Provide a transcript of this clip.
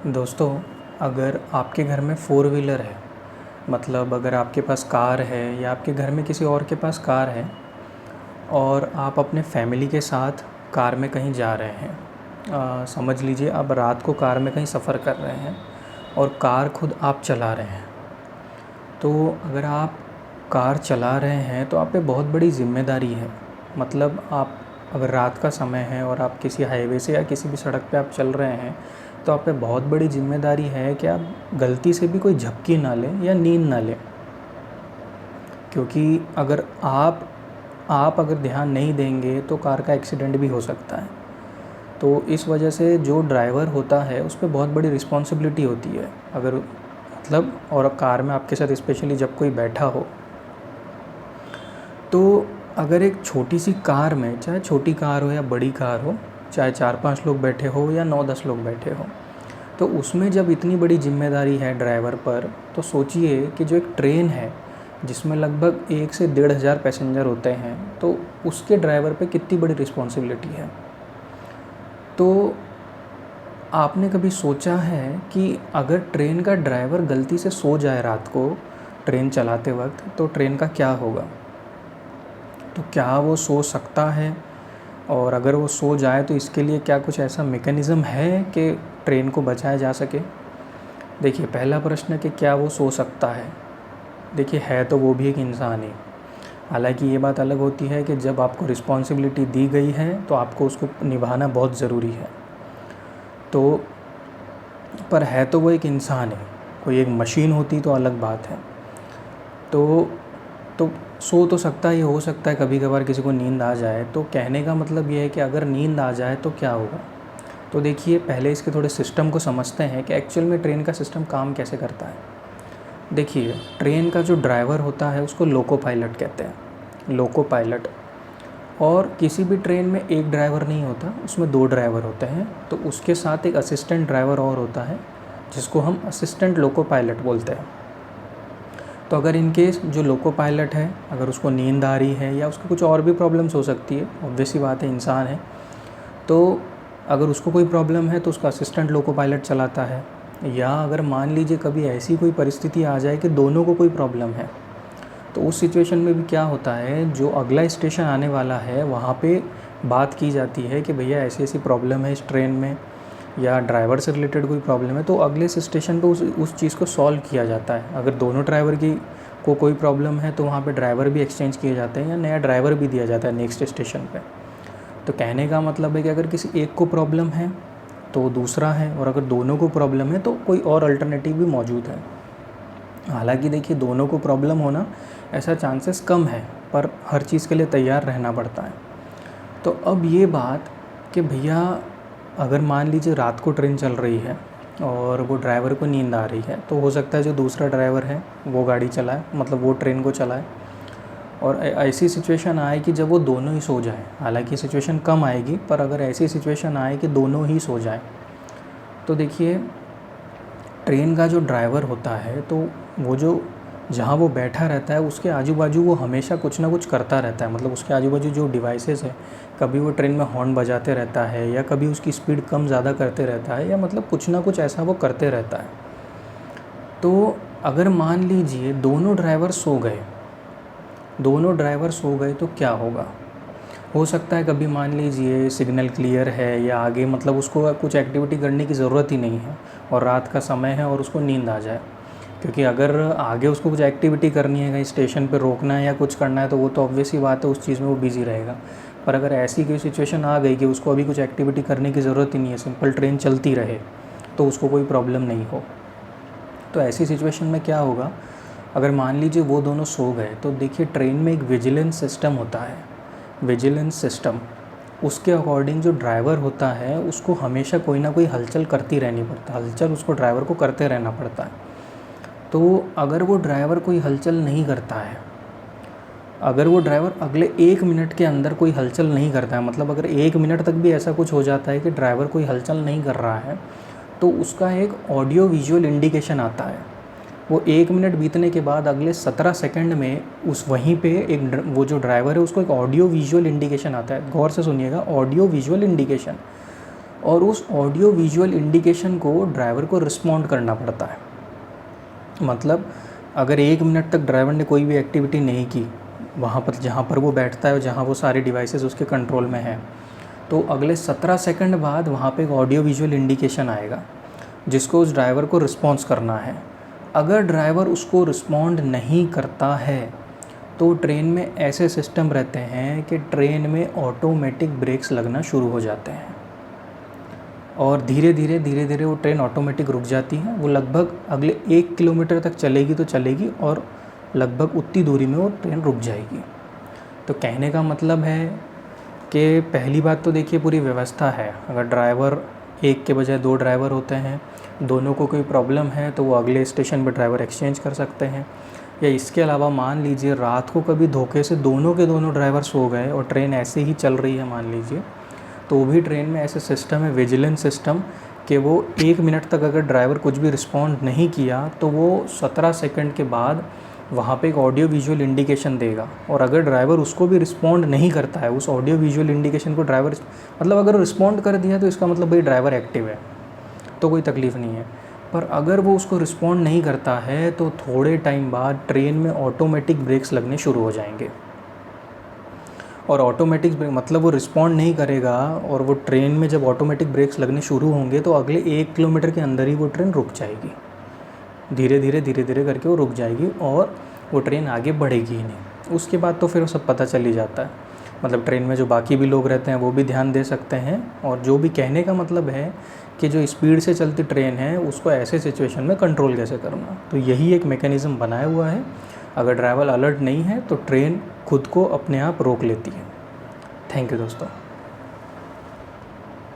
दोस्तों, अगर आपके घर में फ़ोर व्हीलर है, मतलब अगर आपके पास कार है या आपके घर में किसी और के पास कार है और आप अपने फैमिली के साथ कार में कहीं जा रहे हैं। समझ लीजिए आप रात को कार में कहीं सफ़र कर रहे हैं और कार खुद आप चला रहे हैं। तो अगर आप कार चला रहे हैं तो आप पे बहुत बड़ी ज़िम्मेदारी है। मतलब आप अगर रात का समय है और आप किसी हाईवे से या किसी भी सड़क पे आप चल रहे हैं, तो आप पे बहुत बड़ी ज़िम्मेदारी है कि आप गलती से भी कोई झपकी ना लें या नींद ना लें। क्योंकि अगर आप अगर ध्यान नहीं देंगे तो कार का एक्सीडेंट भी हो सकता है। तो इस वजह से जो ड्राइवर होता है उस पे बहुत बड़ी रिस्पॉन्सिबिलिटी होती है। अगर मतलब और कार में आपके साथ स्पेशली जब कोई बैठा हो, तो अगर एक छोटी सी कार में, चाहे छोटी कार हो या बड़ी कार हो, चाहे 4-5 लोग बैठे हो या 9-10 लोग बैठे हो, तो उसमें जब इतनी बड़ी जिम्मेदारी है ड्राइवर पर, तो सोचिए कि जो एक ट्रेन है जिसमें लगभग 1 से 1,500 पैसेंजर होते हैं, तो उसके ड्राइवर पे कितनी बड़ी रिस्पॉन्सिबिलिटी है। तो आपने कभी सोचा है कि अगर ट्रेन का ड्राइवर गलती से सो जाए रात को ट्रेन चलाते वक्त, तो ट्रेन का क्या होगा? तो क्या वो सो सकता है? और अगर वो सो जाए तो इसके लिए क्या कुछ ऐसा मैकेनिज़्म है कि ट्रेन को बचाया जा सके? देखिए, पहला प्रश्न कि क्या वो सो सकता है? देखिए, है तो वो भी एक इंसान ही। हालांकि ये बात अलग होती है कि जब आपको रिस्पॉन्सिबिलिटी दी गई है तो आपको उसको निभाना बहुत ज़रूरी है। तो पर है तो वो एक इंसान है। कोई एक मशीन होती तो अलग बात है। तो सो तो सकता है, ये हो सकता है कभी कभार किसी को नींद आ जाए। तो कहने का मतलब ये है कि अगर नींद आ जाए तो क्या होगा। तो देखिए, पहले इसके थोड़े सिस्टम को समझते हैं कि एक्चुअल में ट्रेन का सिस्टम काम कैसे करता है। देखिए, ट्रेन का जो ड्राइवर होता है उसको लोको पायलट कहते हैं। Loco pilot. और किसी भी ट्रेन में एक ड्राइवर नहीं होता, उसमें 2 ड्राइवर होते हैं। तो उसके साथ एक असिस्टेंट ड्राइवर और होता है जिसको हम असिस्टेंट लोको पायलट बोलते हैं। तो अगर इन केस जो लोको पायलट है, अगर उसको नींद आ रही है या उसको कुछ और भी प्रॉब्लम्स हो सकती है, ऑब्वियस सी बात है, इंसान है, तो अगर उसको कोई प्रॉब्लम है तो उसका असिस्टेंट लोको पायलट चलाता है। या अगर मान लीजिए कभी ऐसी कोई परिस्थिति आ जाए कि दोनों को कोई प्रॉब्लम है, तो उस सिचुएशन में भी क्या होता है, जो अगला स्टेशन आने वाला है वहाँ पे बात की जाती है कि भैया ऐसी ऐसी प्रॉब्लम है इस ट्रेन में, या ड्राइवर से रिलेटेड कोई प्रॉब्लम है, तो अगले स्टेशन पे उस चीज़ को सॉल्व किया जाता है। अगर दोनों ड्राइवर की को कोई प्रॉब्लम है तो वहाँ पे ड्राइवर भी एक्सचेंज किए जाते हैं या नया ड्राइवर भी दिया जाता है नेक्स्ट स्टेशन पे। तो कहने का मतलब है कि अगर किसी एक को प्रॉब्लम है तो दूसरा है, और अगर दोनों को प्रॉब्लम है तो कोई और अल्टरनेटिव भी मौजूद है। हालांकि देखिए, दोनों को प्रॉब्लम होना ऐसा चांसेस कम है, पर हर चीज़ के लिए तैयार रहना पड़ता है। तो अब ये बात कि भैया अगर मान लीजिए रात को ट्रेन चल रही है और वो ड्राइवर को नींद आ रही है, तो हो सकता है जो दूसरा ड्राइवर है वो गाड़ी चलाए, मतलब वो ट्रेन को चलाए। और ऐसी सिचुएशन आए कि जब वो दोनों ही सो जाए, हालांकि सिचुएशन कम आएगी, पर अगर ऐसी सिचुएशन आए कि दोनों ही सो जाए, तो देखिए, ट्रेन का जो ड्राइवर होता है तो वो जो जहाँ वो बैठा रहता है उसके आजू बाजू वो हमेशा कुछ ना कुछ करता रहता है। मतलब उसके आजू बाजू जो डिवाइसेस है, कभी वो ट्रेन में हॉर्न बजाते रहता है या कभी उसकी स्पीड कम ज़्यादा करते रहता है, या मतलब कुछ ना कुछ ऐसा वो करते रहता है। तो अगर मान लीजिए दोनों ड्राइवर सो गए तो क्या होगा। हो सकता है कभी मान लीजिए सिग्नल क्लियर है या आगे मतलब उसको कुछ एक्टिविटी करने की ज़रूरत ही नहीं है और रात का समय है और उसको नींद आ जाए। क्योंकि अगर आगे उसको कुछ एक्टिविटी करनी है, कहीं स्टेशन पे रोकना है या कुछ करना है, तो वो तो ऑब्वियस ही बात है, उस चीज़ में वो बिज़ी रहेगा। पर अगर ऐसी कोई सिचुएशन आ गई कि उसको अभी कुछ एक्टिविटी करने की ज़रूरत ही नहीं है, सिंपल ट्रेन चलती रहे, तो उसको कोई प्रॉब्लम नहीं हो, तो ऐसी सिचुएशन में क्या होगा। अगर मान लीजिए वो दोनों सो गए, तो देखिए ट्रेन में एक विजिलेंस सिस्टम होता है। विजिलेंस सिस्टम, उसके अकॉर्डिंग जो ड्राइवर होता है उसको हमेशा कोई ना कोई हलचल करती रहनी पड़ता है, हलचल उसको ड्राइवर को करते रहना पड़ता है। तो अगर वो ड्राइवर कोई हलचल नहीं करता है, अगर वो ड्राइवर अगले 1 मिनट के अंदर कोई हलचल नहीं करता है, मतलब अगर 1 मिनट तक भी ऐसा कुछ हो जाता है कि ड्राइवर कोई हलचल नहीं कर रहा है, तो उसका एक ऑडियो विजुअल इंडिकेशन आता है। वो 1 मिनट बीतने के बाद अगले 17 सेकंड में उस वहीं पे वो जो ड्राइवर है उसको एक ऑडियो विजुअल इंडिकेशन आता है। गौर से सुनिएगा, ऑडियो विजुअल इंडिकेशन। और उस ऑडियो विजुअल इंडिकेशन को ड्राइवर को रिस्पॉन्ड करना पड़ता है। मतलब अगर 1 मिनट तक ड्राइवर ने कोई भी एक्टिविटी नहीं की वहाँ पर जहाँ पर वो बैठता है और जहाँ वो सारे डिवाइसेस उसके कंट्रोल में है, तो अगले 17 सेकंड बाद वहाँ पे एक ऑडियो विजुअल इंडिकेशन आएगा जिसको उस ड्राइवर को रिस्पॉन्स करना है। अगर ड्राइवर उसको रिस्पॉन्ड नहीं करता है तो ट्रेन में ऐसे सिस्टम रहते हैं कि ट्रेन में ऑटोमेटिक ब्रेक्स लगना शुरू हो जाते हैं और धीरे धीरे वो ट्रेन ऑटोमेटिक रुक जाती है। वो लगभग अगले 1 किलोमीटर तक चलेगी तो चलेगी और लगभग उतनी दूरी में वो ट्रेन रुक जाएगी। तो कहने का मतलब है कि पहली बात तो देखिए पूरी व्यवस्था है। अगर ड्राइवर एक के बजाय 2 ड्राइवर होते हैं, दोनों को कोई प्रॉब्लम है तो वो अगले स्टेशन पर ड्राइवर एक्सचेंज कर सकते हैं। या इसके अलावा मान लीजिए रात को कभी धोखे से दोनों के दोनों ड्राइवर सो गए और ट्रेन ऐसे ही चल रही है मान लीजिए, तो भी ट्रेन में ऐसे सिस्टम है, विजिलेंस सिस्टम, कि वो 1 मिनट तक अगर ड्राइवर कुछ भी रिस्पॉन्ड नहीं किया तो वो 17 सेकंड के बाद वहाँ पे एक ऑडियो विजुअल इंडिकेशन देगा। और अगर ड्राइवर उसको भी रिस्पॉन्ड नहीं करता है, उस ऑडियो विजुअल इंडिकेशन को ड्राइवर मतलब अगर रिस्पॉन्ड कर दिया तो इसका मतलब भाई ड्राइवर एक्टिव है तो कोई तकलीफ़ नहीं है। पर अगर वो उसको रिस्पॉन्ड नहीं करता है तो थोड़े टाइम बाद ट्रेन में ऑटोमेटिक ब्रेक्स लगने शुरू हो जाएंगे। और ऑटोमेटिक ब्रेक मतलब वो रिस्पॉन्ड नहीं करेगा और वो ट्रेन में जब ऑटोमेटिक ब्रेक्स लगने शुरू होंगे तो अगले 1 किलोमीटर के अंदर ही वो ट्रेन रुक जाएगी। धीरे धीरे करके वो रुक जाएगी और वो ट्रेन आगे बढ़ेगी ही नहीं। उसके बाद तो फिर वो सब पता चल ही जाता है। मतलब ट्रेन में जो बाकी भी लोग रहते हैं वो भी ध्यान दे सकते हैं। और जो भी कहने का मतलब है कि जो स्पीड से चलती ट्रेन है उसको ऐसे सिचुएशन में कंट्रोल कैसे करना, तो यही एक मैकेनिज़्म बनाया हुआ है। अगर ड्राइवर अलर्ट नहीं है तो ट्रेन खुद को अपने आप रोक लेती है। थैंक यू दोस्तों।